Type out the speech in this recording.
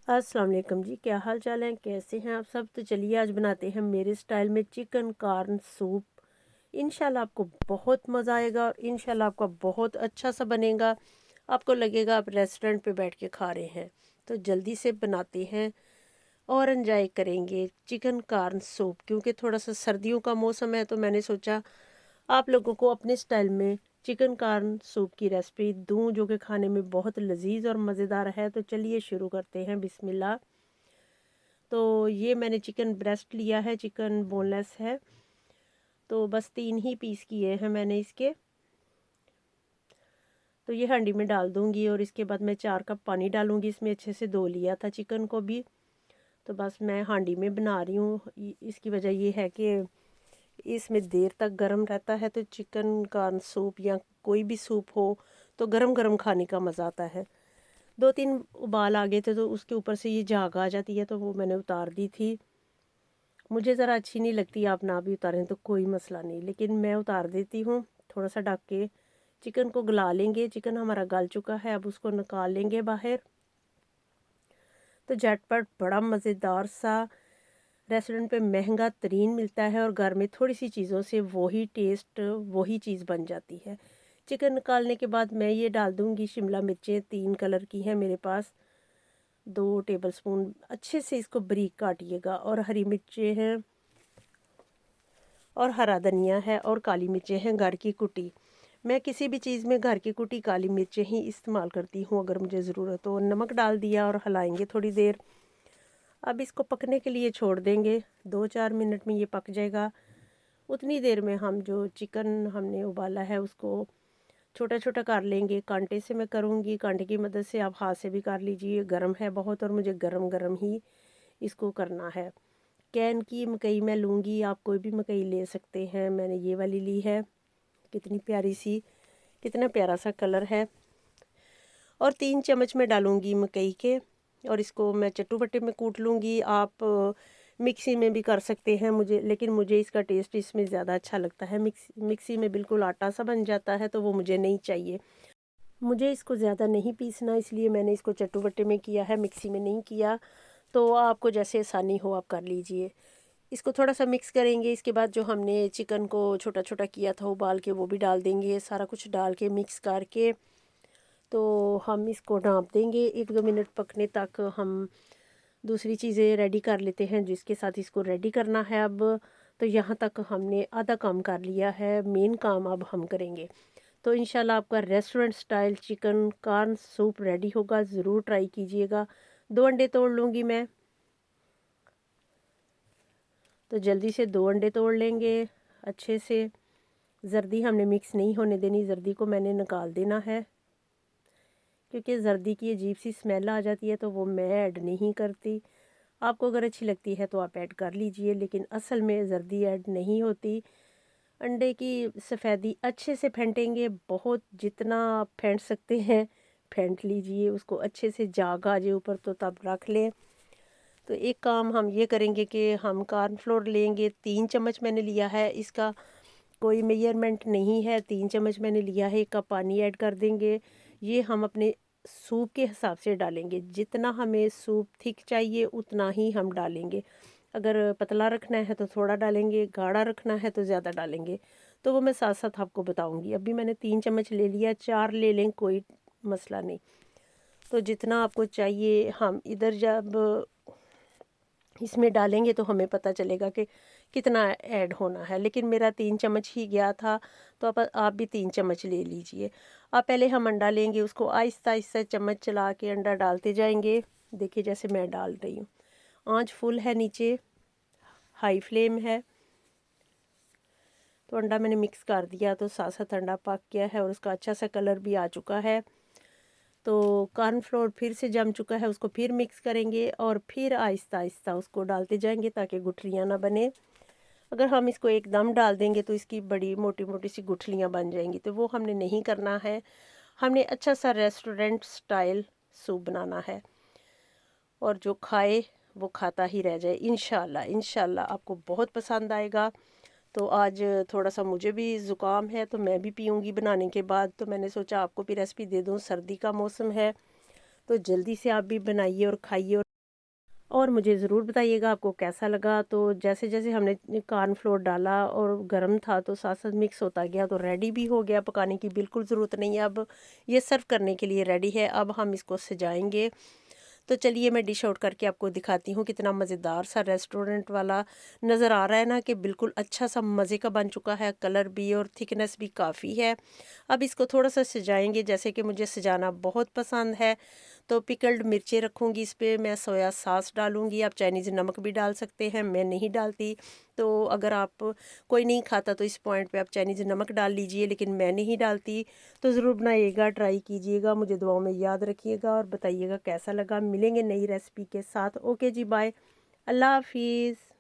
अस्सलाम वालेकुम जी, क्या हाल चाल है, कैसे हैं आप सब। तो चलिए आज बनाते हैं मेरे स्टाइल में चिकन कार्न सूप। इंशाल्लाह आपको बहुत मज़ा आएगा और इंशाल्लाह आपका बहुत अच्छा सा बनेगा। आपको लगेगा आप रेस्टोरेंट पे बैठ के खा रहे हैं। तो जल्दी से बनाते हैं और एंजॉय करेंगे चिकन कार्न सूप। क्योंकि थोड़ा सा सर्दियों का मौसम है तो मैंने सोचा आप लोगों को अपने स्टाइल में चिकन कार्न सूप की रेसिपी दूं, जो कि खाने में बहुत लजीज और मज़ेदार है। तो चलिए शुरू करते हैं, बिस्मिल्लाह। तो ये मैंने चिकन ब्रेस्ट लिया है, चिकन बोनलेस है। तो बस 3 ही पीस किए हैं मैंने इसके। तो ये हांडी में डाल दूंगी और इसके बाद मैं 4 कप पानी डालूंगी इसमें। अच्छे से धो लिया था चिकन को भी। तो बस मैं हांडी में बना रही हूँ। इसकी वजह ये है कि इसमें देर तक गर्म रहता है। तो चिकन का सूप या कोई भी सूप हो तो गरम गरम खाने का मज़ा आता है। 2-3 उबाल आ गए थे तो उसके ऊपर से ये झाग आ जाती है, तो वो मैंने उतार दी थी। मुझे ज़रा अच्छी नहीं लगती, आप ना भी उतारें तो कोई मसला नहीं, लेकिन मैं उतार देती हूँ। थोड़ा सा ढक के चिकन को गला लेंगे। चिकन हमारा गल चुका है, अब उसको निकाल लेंगे बाहर। तो झटपट बड़ा मज़ेदार सा, रेस्टोरेंट पे महंगा तरीन मिलता है और घर में थोड़ी सी चीज़ों से वही टेस्ट वही चीज़ बन जाती है। चिकन निकालने के बाद मैं ये डाल दूँगी शिमला मिर्चें, 3 कलर की हैं मेरे पास। 2 टेबलस्पून अच्छे से इसको बारीक काटिएगा। और हरी मिर्चें हैं और हरा धनिया है और काली मिर्चें हैं घर की कुटी। मैं किसी भी चीज़ में घर की कुटी काली मिर्चें ही इस्तेमाल करती हूँ अगर मुझे ज़रूरत हो। नमक डाल दिया और हलाएंगे थोड़ी देर। अब इसको पकने के लिए छोड़ देंगे, 2-4 मिनट में ये पक जाएगा। उतनी देर में हम जो चिकन हमने उबाला है उसको छोटा छोटा कर लेंगे। कांटे से मैं करूँगी, कांटे की मदद से आप हाथ से भी कर लीजिए। गर्म है बहुत और मुझे गरम गरम ही इसको करना है। कैन की मकई मैं लूँगी, आप कोई भी मकई ले सकते हैं, मैंने ये वाली ली है। कितनी प्यारी सी, कितना प्यारा सा कलर है। और 3 चम्मच मैं डालूँगी मकई के। और इसको मैं चट्टू बट्टे में कूट लूँगी। आप मिक्सी में भी कर सकते हैं, लेकिन मुझे इसका टेस्ट इसमें ज़्यादा अच्छा लगता है। मिक्सी में बिल्कुल आटा सा बन जाता है, तो वो मुझे नहीं चाहिए। मुझे इसको ज़्यादा नहीं पीसना, इसलिए मैंने इसको चट्टू बट्टे में किया है, मिक्सी में नहीं किया। तो आपको जैसे आसानी हो आप कर लीजिए। इसको थोड़ा सा मिक्स करेंगे। इसके बाद जो हमने चिकन को छोटा छोटा किया था उबाल के, वो भी डाल देंगे। सारा कुछ डाल के मिक्स करके तो हम इसको ढाँप देंगे 1-2 मिनट पकने तक। हम दूसरी चीज़ें रेडी कर लेते हैं जिसके साथ इसको रेडी करना है अब। तो यहाँ तक हमने आधा काम कर लिया है, मेन काम अब हम करेंगे। तो इंशाल्लाह आपका restaurant style chicken corn soup ready होगा, ज़रूर ट्राई कीजिएगा। 2 अंडे तोड़ लूँगी मैं। तो जल्दी से 2 अंडे तोड़ लेंगे अच्छे से। जर्दी हमने मिक्स नहीं होने देनी, जर्दी को मैंने निकाल देना है क्योंकि जर्दी की अजीब सी स्मेल आ जाती है, तो वो मैं ऐड नहीं करती। आपको अगर अच्छी लगती है तो आप ऐड कर लीजिए, लेकिन असल में जर्दी ऐड नहीं होती। अंडे की सफ़ेदी अच्छे से फेंटेंगे, बहुत जितना आप फेंट सकते हैं फेंट लीजिए। उसको अच्छे से जाग आ जाए ऊपर तो तब रख लें। तो एक काम हम ये करेंगे कि हम कॉर्नफ्लोर लेंगे, 3 चम्मच मैंने लिया है। इसका कोई मेजरमेंट नहीं है, 3 चम्मच मैंने लिया है। 1 कप पानी ऐड कर देंगे। ये हम अपने सूप के हिसाब से डालेंगे, जितना हमें सूप थिक चाहिए उतना ही हम डालेंगे। अगर पतला रखना है तो थोड़ा डालेंगे, गाढ़ा रखना है तो ज़्यादा डालेंगे। तो वो मैं साथ साथ आपको बताऊंगी। अभी मैंने 3 चम्मच ले लिया, 4 ले लें कोई मसला नहीं। तो जितना आपको चाहिए हम इधर जब इसमें डालेंगे तो हमें पता चलेगा कि कितना ऐड होना है। लेकिन मेरा 3 चम्मच ही गया था, तो आप भी 3 चम्मच ले लीजिए। अब पहले हम अंडा लेंगे, उसको आहिस्ता आहिस्ता चम्मच चला के अंडा डालते जाएंगे। देखिए जैसे मैं डाल रही हूँ। आंच फुल है, नीचे हाई फ्लेम है। तो अंडा मैंने मिक्स कर दिया, तो साथ साथ अंडा पक गया है और उसका अच्छा सा कलर भी आ चुका है। तो कॉर्नफ्लोर फिर से जम चुका है, उसको फिर मिक्स करेंगे और फिर आहिस्ता आहिस्ता उसको डालते जाएंगे ताकि गुठलियाँ ना बने। अगर हम इसको एकदम डाल देंगे तो इसकी बड़ी मोटी मोटी सी गुठलियाँ बन जाएंगी, तो वो हमने नहीं करना है। हमने अच्छा सा रेस्टोरेंट स्टाइल सूप बनाना है और जो खाए वो खाता ही रह जाए। इंशाल्लाह इंशाल्लाह आपको बहुत पसंद आएगा। तो आज थोड़ा सा मुझे भी ज़ुकाम है तो मैं भी पीऊँगी बनाने के बाद। तो मैंने सोचा आपको भी रेसिपी दे दूँ, सर्दी का मौसम है तो जल्दी से आप भी बनाइए और खाइए। और मुझे ज़रूर बताइएगा आपको कैसा लगा। तो जैसे जैसे हमने कॉर्नफ्लोर डाला और गर्म था तो साथ साथ मिक्स होता गया, तो रेडी भी हो गया। पकाने की बिल्कुल ज़रूरत नहीं है, अब ये सर्व करने के लिए रेडी है। अब हम इसको सजाएंगे। तो चलिए मैं डिश आउट करके आपको दिखाती हूँ। कितना मज़ेदार सा रेस्टोरेंट वाला नज़र आ रहा है ना, कि बिल्कुल अच्छा सा मज़े का बन चुका है। कलर भी और थिकनेस भी काफ़ी है। अब इसको थोड़ा सा सजाएंगे, जैसे कि मुझे सजाना बहुत पसंद है। तो पिकल्ड मिर्चें रखूँगी इस पे, मैं सोया सॉस डालूँगी। आप चाइनीज़ नमक भी डाल सकते हैं, मैं नहीं डालती। तो अगर आप कोई नहीं खाता तो इस पॉइंट पे आप चाइनीज़ नमक डाल लीजिए, लेकिन मैं नहीं डालती। तो ज़रूर बनाइएगा, ट्राई कीजिएगा, मुझे दुआओं में याद रखिएगा और बताइएगा कैसा लगा। मिलेंगे नई रेसिपी के साथ। ओके जी, बाय, अल्लाह हाफिज़।